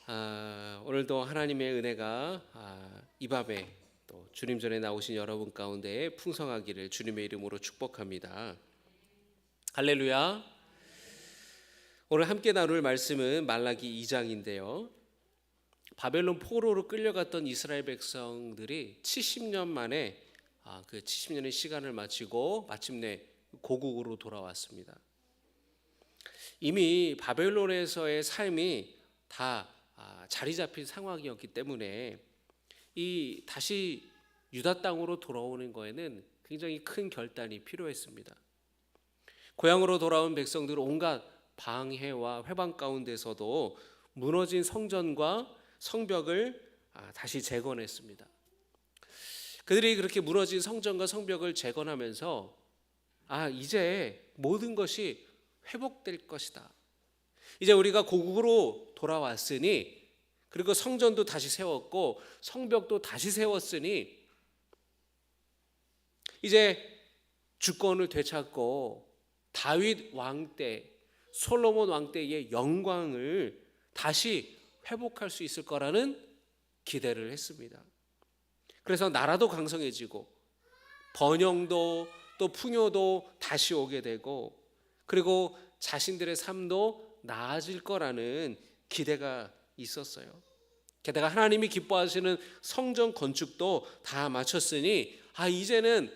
오늘도 하나님의 은혜가 이 밤에 또 주님 전에 나오신 여러분 가운데 풍성하기를 주님의 이름으로 축복합니다. 할렐루야. 오늘 함께 나눌 말씀은 말라기 2장인데요. 바벨론 포로로 끌려갔던 이스라엘 백성들이 70년 만에 그 70년의 시간을 마치고 마침내 고국으로 돌아왔습니다. 이미 바벨론에서의 삶이 다 자리 잡힌 상황이었기 때문에 이 다시 유다 땅으로 돌아오는 거에는 굉장히 큰 결단이 필요했습니다. 고향으로 돌아온 백성들은 온갖 방해와 회방 가운데서도 무너진 성전과 성벽을 다시 재건했습니다. 그들이 그렇게 무너진 성전과 성벽을 재건하면서 이제 모든 것이 회복될 것이다. 이제 우리가 고국으로 돌아왔으니, 그리고 성전도 다시 세웠고 성벽도 다시 세웠으니 이제 주권을 되찾고 다윗 왕 때, 솔로몬 왕 때의 영광을 다시 회복할 수 있을 거라는 기대를 했습니다. 그래서 나라도 강성해지고 번영도 또 풍요도 다시 오게 되고, 그리고 자신들의 삶도 나아질 거라는 기대가 있었어요. 게다가 하나님이 기뻐하시는 성전 건축도 다 마쳤으니 이제는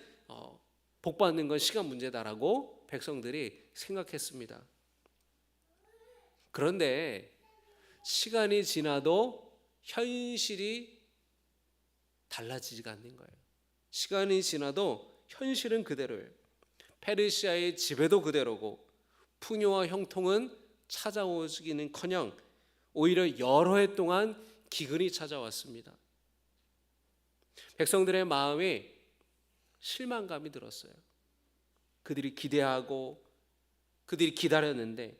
복 받는 건 시간 문제다라고 백성들이 생각했습니다. 그런데 시간이 지나도 현실이 달라지지가 않는 거예요. 시간이 지나도 현실은 그대로예요. 페르시아의 지배도 그대로고 풍요와 형통은 찾아오기는커녕 오히려 여러 해 동안 기근이 찾아왔습니다. 백성들의 마음에 실망감이 들었어요. 그들이 기대하고 그들이 기다렸는데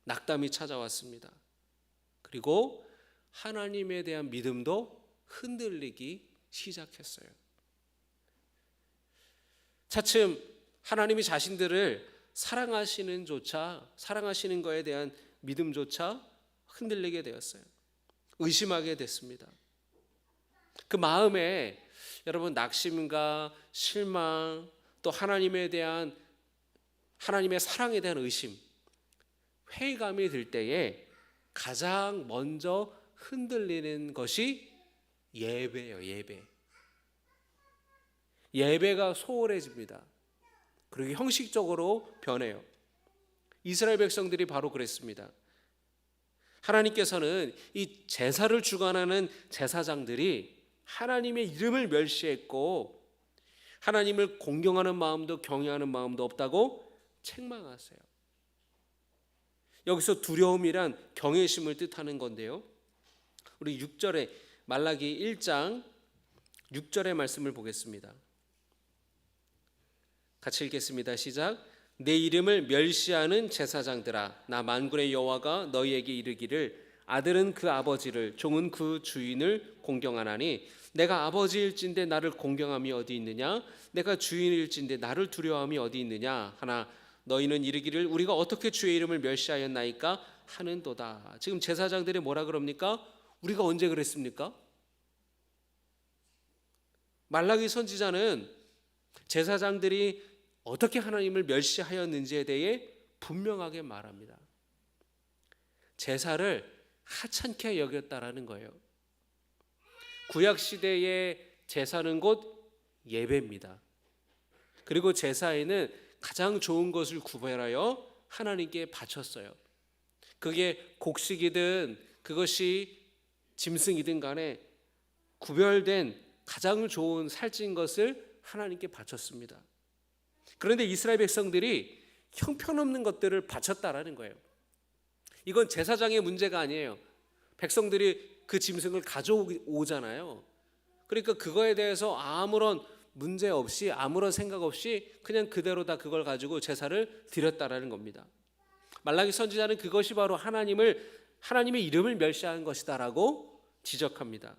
낙담이 찾아왔습니다. 그리고 하나님에 대한 믿음도 흔들리기 시작했어요. 차츰 하나님이 자신들을 사랑하시는 거에 대한 믿음조차 흔들리게 되었어요. 의심하게 됐습니다. 그 마음에 여러분 낙심과 실망, 또 하나님의 사랑에 대한 의심, 회의감이 들 때에 가장 먼저 흔들리는 것이 예배예요. 예배가 소홀해집니다. 그리고 형식적으로 변해요. 이스라엘 백성들이 바로 그랬습니다. 하나님께서는 이 제사를 주관하는 제사장들이 하나님의 이름을 멸시했고 하나님을 공경하는 마음도 경외하는 마음도 없다고 책망하세요. 여기서 두려움이란 경외심을 뜻하는 건데요. 우리 6절에 말라기 1장 6절의 말씀을 보겠습니다. 같이 읽겠습니다. 시작. 내 이름을 멸시하는 제사장들아, 나 만군의 여호와가 너희에게 이르기를 아들은 그 아버지를, 종은 그 주인을 공경하나니 내가 아버지일진데 나를 공경함이 어디 있느냐? 내가 주인일진데 나를 두려워함이 어디 있느냐? 하나 너희는 이르기를 우리가 어떻게 주의 이름을 멸시하였나이까 하는도다. 지금 제사장들이 뭐라 그럽니까? 우리가 언제 그랬습니까? 말라기 선지자는 제사장들이 어떻게 하나님을 멸시하였는지에 대해 분명하게 말합니다. 제사를 하찮게 여겼다라는 거예요. 구약시대의 제사는 곧 예배입니다. 그리고 제사에는 가장 좋은 것을 구별하여 하나님께 바쳤어요. 그게 곡식이든 그것이 짐승이든 간에 구별된 가장 좋은 살찐 것을 하나님께 바쳤습니다. 그런데 이스라엘 백성들이 형편없는 것들을 바쳤다라는 거예요. 이건 제사장의 문제가 아니에요. 백성들이 그 짐승을 가져오잖아요. 그러니까 그거에 대해서 아무런 문제 없이, 아무런 생각 없이 그냥 그대로 다 그걸 가지고 제사를 드렸다라는 겁니다. 말라기 선지자는 그것이 바로 하나님의 이름을 멸시한 것이다라고 지적합니다.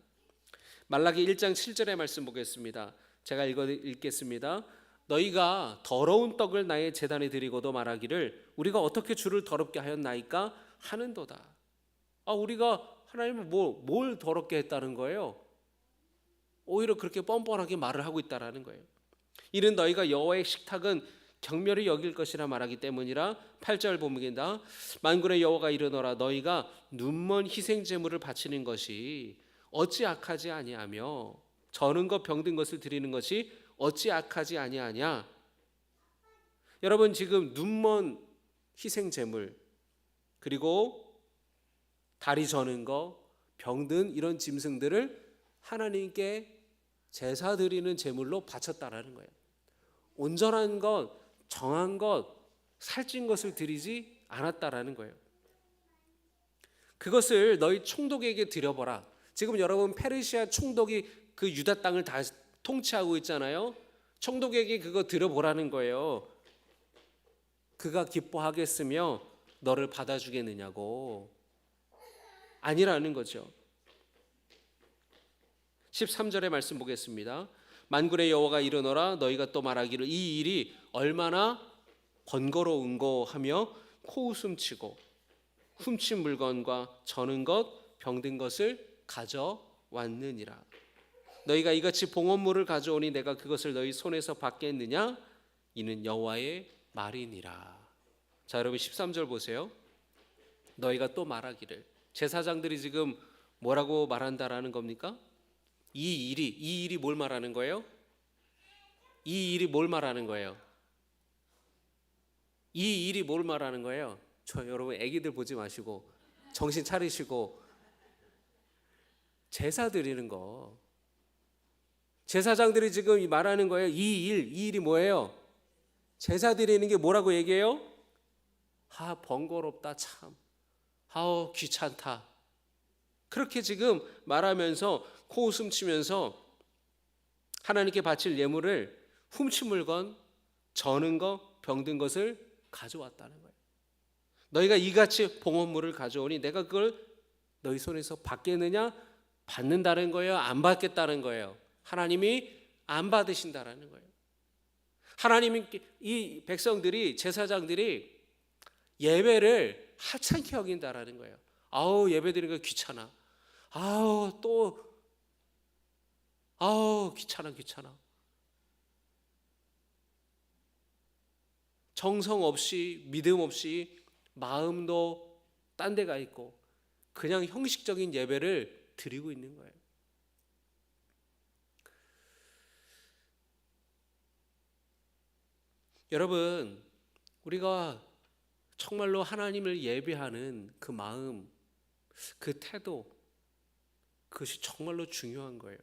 말라기 1장 7절의 말씀 보겠습니다. 제가 읽겠습니다. 너희가 더러운 떡을 나의 제단에 드리고도 말하기를 우리가 어떻게 주를 더럽게 하였나이까 하는도다. 우리가 하나님을 뭘 더럽게 했다는 거예요? 오히려 그렇게 뻔뻔하게 말을 하고 있다라는 거예요. 이는 너희가 여호와의 식탁은 경멸히 여길 것이라 말하기 때문이라. 8절 보면다. 만군의 여호와가 이르노라 너희가 눈먼 희생 제물을 바치는 것이 어찌 악하지 아니하며 저는 것 병든 것을 드리는 것이 어찌 악하지 아니하냐. 여러분, 지금 눈먼 희생 제물, 그리고 다리 저는 거, 병든 이런 짐승들을 하나님께 제사 드리는 제물로 바쳤다라는 거예요. 온전한 것, 정한 것, 살찐 것을 드리지 않았다라는 거예요. 그것을 너희 총독에게 드려보라. 지금 여러분, 페르시아 총독이 그 유다 땅을 다 통치하고 있잖아요. 총독에게 그거 드려보라는 거예요. 그가 기뻐하겠으며 너를 받아주겠느냐고. 아니라는 거죠. 13절의 말씀 보겠습니다. 만군의 여호와가 이르노라 너희가 또 말하기를 이 일이 얼마나 번거로운고 하며 코웃음치고 훔친 물건과 저는 것 병든 것을 가져왔느니라. 너희가 이같이 봉헌물을 가져오니 내가 그것을 너희 손에서 받겠느냐? 이는 여호와의 말이니라. 자, 여러분 13절 보세요. 너희가 또 말하기를, 제사장들이 지금 뭐라고 말한다라는 겁니까? 이 일이 뭘 말하는 거예요? 이 일이 뭘 말하는 거예요? 이 일이 뭘 말하는 거예요? 여러분, 애기들 보지 마시고 정신 차리시고 제사 드리는 거. 제사장들이 지금 말하는 거예요. 이 일이 뭐예요? 제사 드리는 게 뭐라고 얘기해요? 번거롭다 참. 귀찮다. 그렇게 지금 말하면서 코웃음 치면서 하나님께 바칠 예물을 훔친 물건, 저는 것, 병든 것을 가져왔다는 거예요. 너희가 이같이 봉헌물을 가져오니 내가 그걸 너희 손에서 받겠느냐? 받는다는 거예요? 안 받겠다는 거예요? 하나님이 안 받으신다라는 거예요. 하나님이, 이 백성들이, 제사장들이 예배를 하찮게 여긴다라는 거예요. 예배드리는 거 귀찮아. 귀찮아. 정성 없이, 믿음 없이, 마음도 딴 데가 있고 그냥 형식적인 예배를 드리고 있는 거예요. 여러분, 우리가 정말로 하나님을 예배하는 그 마음, 그 태도, 그것이 정말로 중요한 거예요.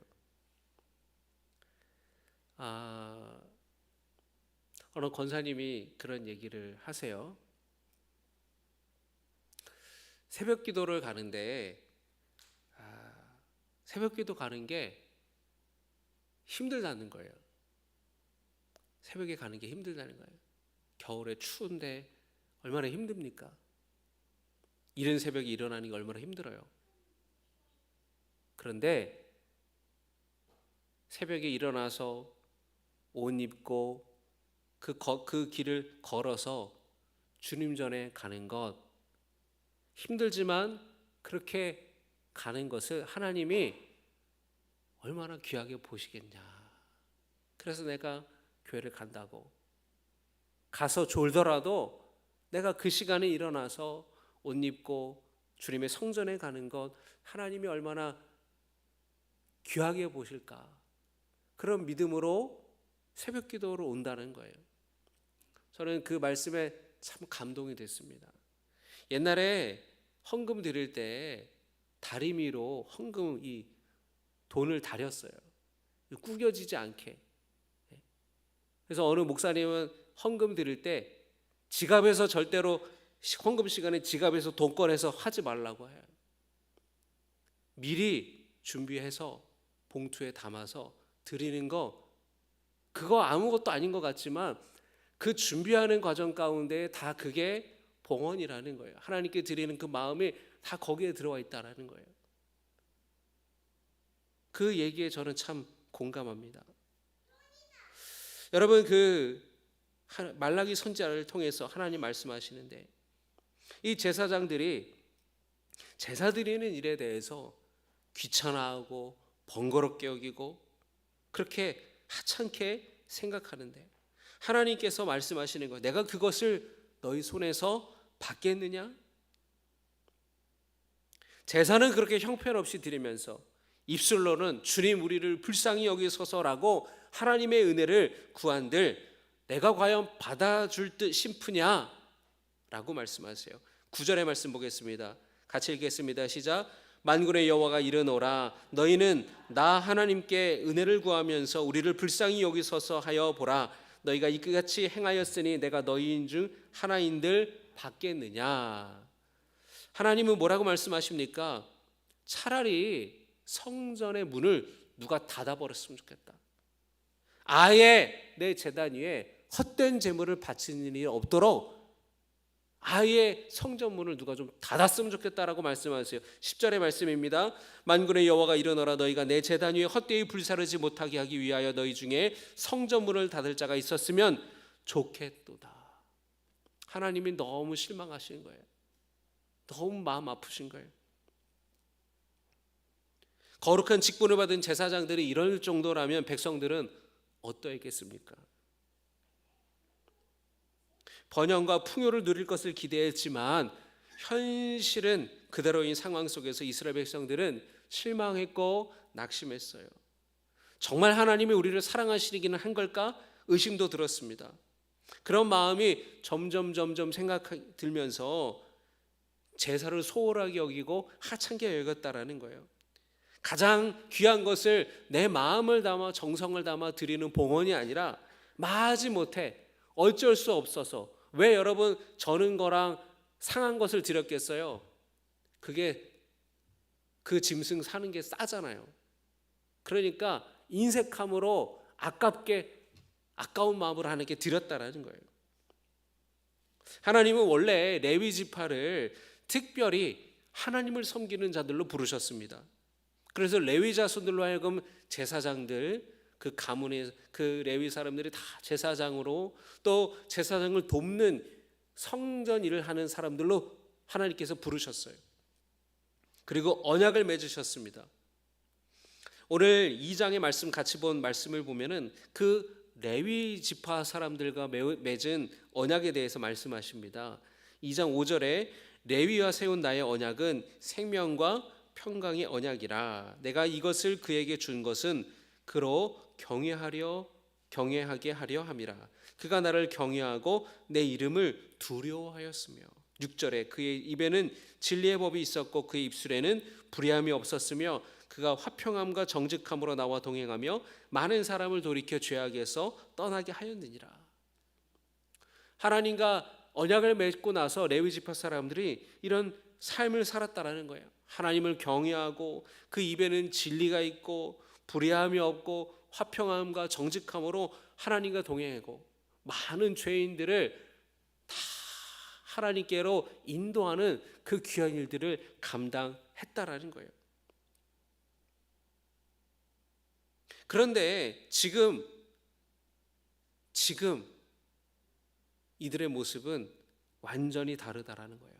어느 권사님이 그런 얘기를 하세요. 새벽 기도를 가는데 새벽 기도 가는 게 힘들다는 거예요. 새벽에 가는 게 힘들다는 거예요. 겨울에 추운데 얼마나 힘듭니까? 이른 새벽에 일어나는 게 얼마나 힘들어요. 그런데 새벽에 일어나서 옷 입고 그 길을 걸어서 주님 전에 가는 것, 힘들지만 그렇게 가는 것을 하나님이 얼마나 귀하게 보시겠냐. 그래서 내가 교회를 간다고. 가서 졸더라도 내가 그 시간에 일어나서 옷 입고 주님의 성전에 가는 것, 하나님이 얼마나 귀하게 보실까. 그런 믿음으로 새벽 기도로 온다는 거예요. 저는 그 말씀에 참 감동이 됐습니다. 옛날에 헌금 드릴 때 다리미로 헌금 이 돈을 다렸어요. 구겨지지 않게. 그래서 어느 목사님은 헌금 드릴 때 지갑에서 절대로 헌금 시간에 지갑에서 돈 꺼내서 하지 말라고 해요. 미리 준비해서 봉투에 담아서 드리는 거, 그거 아무것도 아닌 것 같지만 그 준비하는 과정 가운데 다 그게 봉헌이라는 거예요. 하나님께 드리는 그 마음이 다 거기에 들어와 있다라는 거예요. 그 얘기에 저는 참 공감합니다. 여러분, 그 말라기 선지자를 통해서 하나님 말씀하시는데 이 제사장들이 제사 드리는 일에 대해서 귀찮아하고 번거롭게 여기고 그렇게 하찮게 생각하는데, 하나님께서 말씀하시는 거예요. 내가 그것을 너희 손에서 받겠느냐? 제사는 그렇게 형편없이 드리면서 입술로는 주님 우리를 불쌍히 여기소서라고 하나님의 은혜를 구한들 내가 과연 받아줄 듯 싶으냐? 라고 말씀하세요. 9절의 말씀 보겠습니다. 같이 읽겠습니다. 시작. 만군의 여호와가 이르노라 너희는 나 하나님께 은혜를 구하면서 우리를 불쌍히 여기소서 하여 보라. 너희가 이같이 행하였으니 내가 너희인 중 하나인들 받겠느냐? 하나님은 뭐라고 말씀하십니까? 차라리 성전의 문을 누가 닫아버렸으면 좋겠다. 아예 내 제단 위에 헛된 제물을 바치는 일이 없도록 아예 성전문을 누가 좀 닫았으면 좋겠다라고 말씀하세요. 10절의 말씀입니다. 만군의 여호와가 이르노라 너희가 내 제단 위에 헛되이 불사르지 못하게 하기 위하여 너희 중에 성전문을 닫을 자가 있었으면 좋겠도다. 하나님이 너무 실망하신 거예요. 너무 마음 아프신 거예요. 거룩한 직분을 받은 제사장들이 이럴 정도라면 백성들은 어떠했겠습니까? 번영과 풍요를 누릴 것을 기대했지만 현실은 그대로인 상황 속에서 이스라엘 백성들은 실망했고 낙심했어요. 정말 하나님이 우리를 사랑하시기는 한 걸까? 의심도 들었습니다. 그런 마음이 점점 들면서 제사를 소홀하게 여기고 하찮게 여겼다라는 거예요. 가장 귀한 것을 내 마음을 담아 정성을 담아 드리는 봉헌이 아니라 마지못해 어쩔 수 없어서, 왜 여러분 저는 거랑 상한 것을 드렸겠어요? 그게 그 짐승 사는 게 싸잖아요. 그러니까 인색함으로 아까운 마음으로 하나님께 드렸다라는 거예요. 하나님은 원래 레위 지파를 특별히 하나님을 섬기는 자들로 부르셨습니다. 그래서 레위 자손들로 하여금 제사장들, 그 가문의 그 레위 사람들이 다 제사장으로, 또 제사장을 돕는 성전 일을 하는 사람들로 하나님께서 부르셨어요. 그리고 언약을 맺으셨습니다. 오늘 2장의 말씀 같이 본 말씀을 보면은 그 레위 지파 사람들과 맺은 언약에 대해서 말씀하십니다. 2장 5절에 레위와 세운 나의 언약은 생명과 평강의 언약이라. 내가 이것을 그에게 준 것은 그로 경외하게 하려 함이라. 그가 나를 경외하고 내 이름을 두려워하였으며. 6절에 그의 입에는 진리의 법이 있었고 그의 입술에는 불의함이 없었으며 그가 화평함과 정직함으로 나와 동행하며 많은 사람을 돌이켜 죄악에서 떠나게 하였느니라. 하나님과 언약을 맺고 나서 레위 지파 사람들이 이런 삶을 살았다라는 거예요. 하나님을 경외하고 그 입에는 진리가 있고 불의함이 없고 화평함과 정직함으로 하나님과 동행하고 많은 죄인들을 다 하나님께로 인도하는 그 귀한 일들을 감당했다라는 거예요. 그런데 지금 이들의 모습은 완전히 다르다라는 거예요.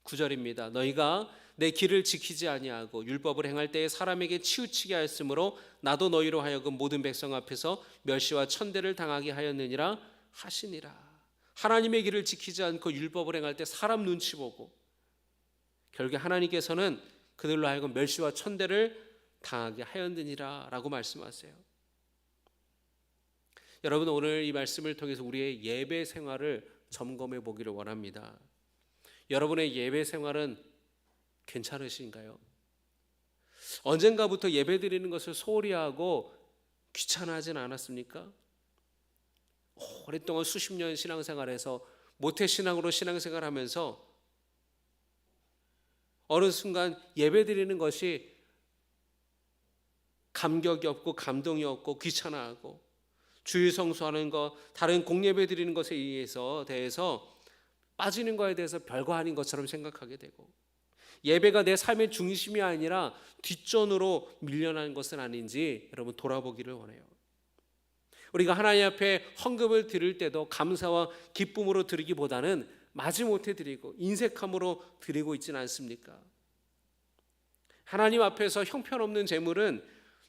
9절입니다. 너희가 내 길을 지키지 아니하고 율법을 행할 때에 사람에게 치우치게 하였으므로 나도 너희로 하여금 모든 백성 앞에서 멸시와 천대를 당하게 하였느니라 하시니라. 하나님의 길을 지키지 않고 율법을 행할 때 사람 눈치 보고 결국 하나님께서는 그들로 하여금 멸시와 천대를 당하게 하였느니라 라고 말씀하세요. 여러분, 오늘 이 말씀을 통해서 우리의 예배 생활을 점검해 보기를 원합니다. 여러분의 예배 생활은 괜찮으신가요? 언젠가부터 예배 드리는 것을 소홀히 하고 귀찮아하진 않았습니까? 오랫동안 수십 년 신앙생활에서 모태신앙으로 신앙생활하면서 어느 순간 예배 드리는 것이 감격이 없고 감동이 없고 귀찮아하고 주일 성수하는 것, 다른 공예배 드리는 것에 대해서 빠지는 것에 대해서 별거 아닌 것처럼 생각하게 되고, 예배가 내 삶의 중심이 아니라 뒷전으로 밀려나는 것은 아닌지 여러분 돌아보기를 원해요. 우리가 하나님 앞에 헌금을 드릴 때도 감사와 기쁨으로 드리기보다는 마지못해 드리고 인색함으로 드리고 있지는 않습니까? 하나님 앞에서 형편없는 재물은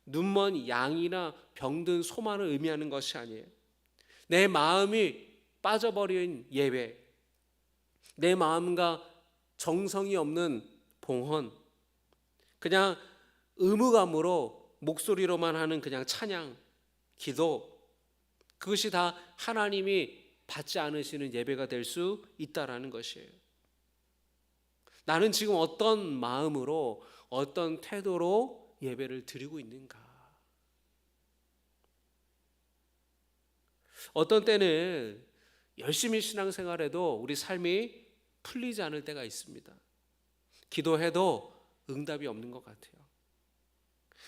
눈먼 양이나 병든 소만을 의미하는 것이 아니에요. 내 마음이 빠져버린 예배, 내 마음과 정성이 없는 봉헌, 그냥 의무감으로 목소리로만 하는 그냥 찬양, 기도, 그것이 다 하나님이 받지 않으시는 예배가 될 수 있다라는 것이에요. 나는 지금 어떤 마음으로, 어떤 태도로 예배를 드리고 있는가? 어떤 때는 열심히 신앙생활해도 우리 삶이 풀리지 않을 때가 있습니다. 기도해도 응답이 없는 것 같아요.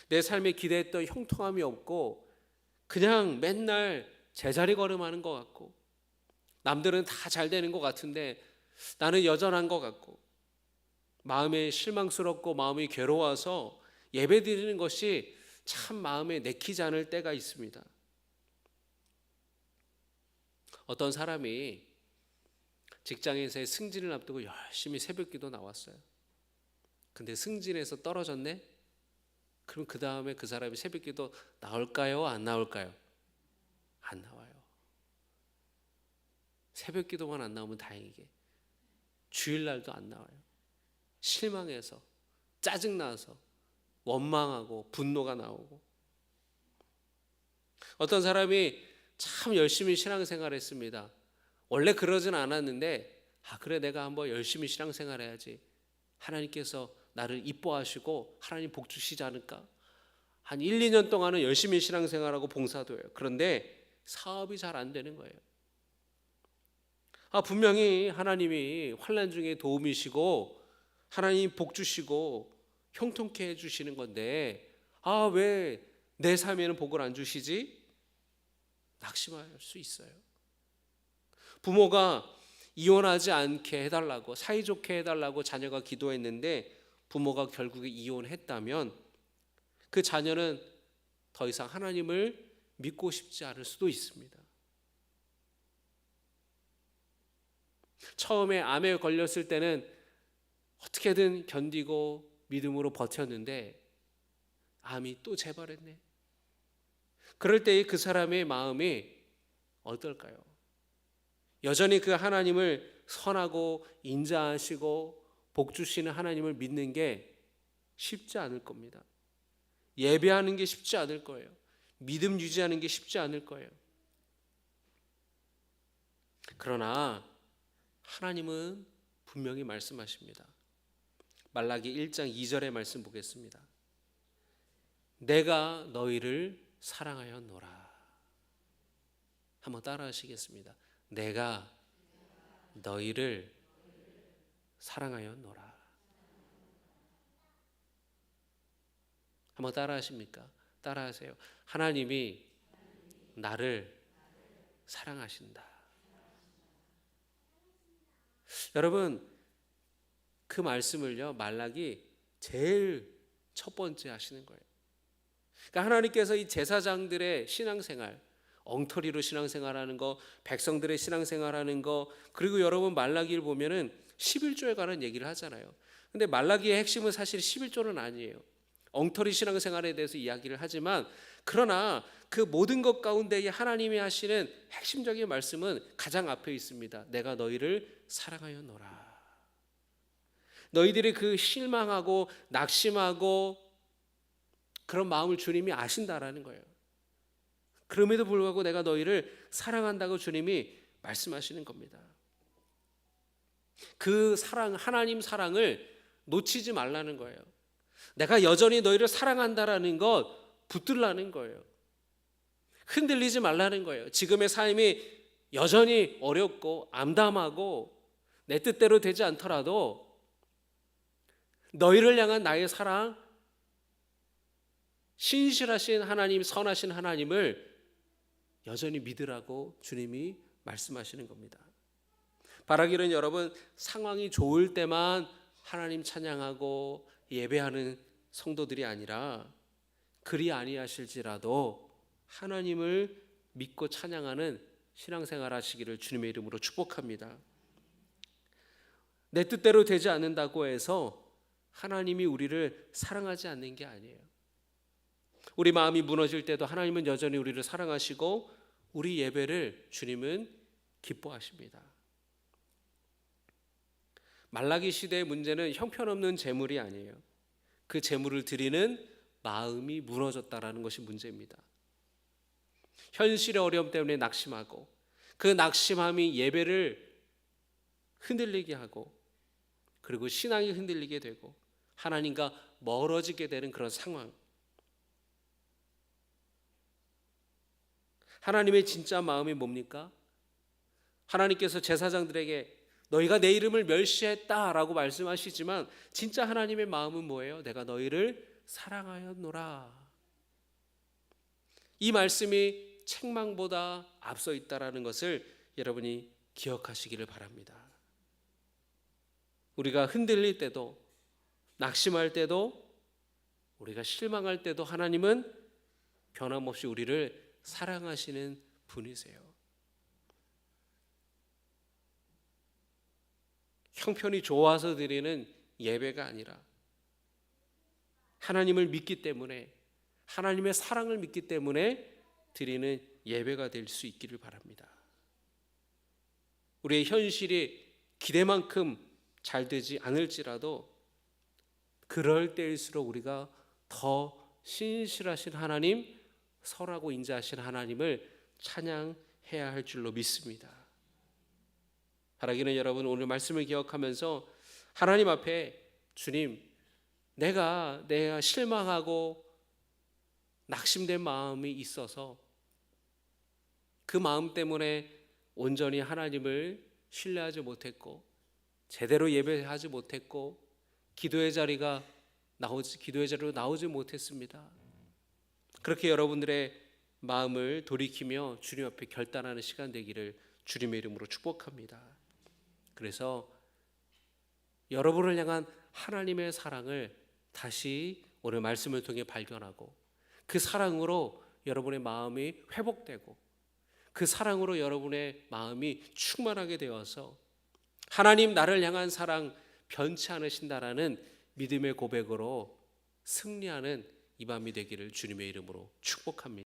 내 삶에 기대했던 형통함이 없고 그냥 맨날 제자리 걸음하는 것 같고, 남들은 다 잘 되는 것 같은데 나는 여전한 것 같고, 마음이 실망스럽고 마음이 괴로워서 예배 드리는 것이 참 마음에 내키지 않을 때가 있습니다. 어떤 사람이 직장에서의 승진을 앞두고 열심히 새벽기도 나왔어요. 근데 승진에서 떨어졌네? 그럼 그 다음에 그 사람이 새벽기도 나올까요? 안 나올까요? 안 나와요. 새벽기도만 안 나오면 다행이게 주일날도 안 나와요. 실망해서, 짜증나서, 원망하고 분노가 나오고. 어떤 사람이 참 열심히 신앙생활했습니다. 원래 그러진 않았는데 그래 내가 한번 열심히 신앙생활해야지, 하나님께서 나를 이뻐하시고 하나님 복 주시지 않을까. 한 1, 2년 동안은 열심히 신앙생활하고 봉사도 해요. 그런데 사업이 잘 안 되는 거예요. 분명히 하나님이 환난 중에 도움이시고 하나님 복 주시고 형통케 해주시는 건데 왜 내 삶에는 복을 안 주시지? 낙심할 수 있어요. 부모가 이혼하지 않게 해달라고, 사이좋게 해달라고 자녀가 기도했는데 부모가 결국에 이혼했다면 그 자녀는 더 이상 하나님을 믿고 싶지 않을 수도 있습니다. 처음에 암에 걸렸을 때는 어떻게든 견디고 믿음으로 버텼는데 암이 또 재발했네. 그럴 때 그 사람의 마음이 어떨까요? 여전히 그 하나님을 선하고 인자하시고 복 주시는 하나님을 믿는 게 쉽지 않을 겁니다. 예배하는 게 쉽지 않을 거예요. 믿음 유지하는 게 쉽지 않을 거예요. 그러나 하나님은 분명히 말씀하십니다. 말라기 1장 2절의 말씀 보겠습니다. 내가 너희를 사랑하였노라. 한번 따라 하시겠습니다. 내가 너희를 사랑하였노라. 한번 따라 하십니까? 따라 하세요. 하나님이 나를 사랑하신다. 여러분, 그 말씀을요, 말라기 제일 첫 번째 하시는 거예요. 그러니까 하나님께서 이 제사장들의 신앙생활, 엉터리로 신앙생활하는 거, 백성들의 신앙생활하는 거, 그리고 여러분 말라기를 보면은 11조에 관한 얘기를 하잖아요. 근데 말라기의 핵심은 사실 11조는 아니에요. 엉터리 신앙생활에 대해서 이야기를 하지만, 그러나 그 모든 것 가운데에 하나님이 하시는 핵심적인 말씀은 가장 앞에 있습니다. 내가 너희를 사랑하였노라. 너희들이 그 실망하고 낙심하고 그런 마음을 주님이 아신다라는 거예요. 그럼에도 불구하고 내가 너희를 사랑한다고 주님이 말씀하시는 겁니다. 그 사랑, 하나님 사랑을 놓치지 말라는 거예요. 내가 여전히 너희를 사랑한다라는 것 붙들라는 거예요. 흔들리지 말라는 거예요. 지금의 삶이 여전히 어렵고 암담하고 내 뜻대로 되지 않더라도 너희를 향한 나의 사랑, 신실하신 하나님, 선하신 하나님을 여전히 믿으라고 주님이 말씀하시는 겁니다. 바라기는 여러분, 상황이 좋을 때만 하나님 찬양하고 예배하는 성도들이 아니라 그리 아니하실지라도 하나님을 믿고 찬양하는 신앙생활 하시기를 주님의 이름으로 축복합니다. 내 뜻대로 되지 않는다고 해서 하나님이 우리를 사랑하지 않는 게 아니에요. 우리 마음이 무너질 때도 하나님은 여전히 우리를 사랑하시고 우리 예배를 주님은 기뻐하십니다. 말라기 시대의 문제는 형편없는 재물이 아니에요. 그 재물을 드리는 마음이 무너졌다라는 것이 문제입니다. 현실의 어려움 때문에 낙심하고 그 낙심함이 예배를 흔들리게 하고 그리고 신앙이 흔들리게 되고 하나님과 멀어지게 되는 그런 상황. 하나님의 진짜 마음이 뭡니까? 하나님께서 제사장들에게 너희가 내 이름을 멸시했다라고 말씀하시지만 진짜 하나님의 마음은 뭐예요? 내가 너희를 사랑하였노라. 이 말씀이 책망보다 앞서 있다라는 것을 여러분이 기억하시기를 바랍니다. 우리가 흔들릴 때도 낙심할 때도 우리가 실망할 때도 하나님은 변함없이 우리를 사랑하시는 분이세요. 형편이 좋아서 드리는 예배가 아니라 하나님을 믿기 때문에 하나님의 사랑을 믿기 때문에 드리는 예배가 될 수 있기를 바랍니다. 우리의 현실이 기대만큼 잘 되지 않을지라도 그럴 때일수록 우리가 더 신실하신 하나님, 설하고 인자하신 하나님을 찬양해야 할 줄로 믿습니다. 바라기는 여러분 오늘 말씀을 기억하면서 하나님 앞에 주님, 내가 실망하고 낙심된 마음이 있어서 그 마음 때문에 온전히 하나님을 신뢰하지 못했고 제대로 예배하지 못했고 기도의 자리로 나오지 못했습니다. 그렇게 여러분들의 마음을 돌이키며 주님 앞에 결단하는 시간 되기를 주님의 이름으로 축복합니다. 그래서 여러분을 향한 하나님의 사랑을 다시 오늘 말씀을 통해 발견하고 그 사랑으로 여러분의 마음이 회복되고 그 사랑으로 여러분의 마음이 충만하게 되어서 하나님 나를 향한 사랑 변치 않으신다라는 믿음의 고백으로 승리하는 이 밤이 되기를 주님의 이름으로 축복합니다.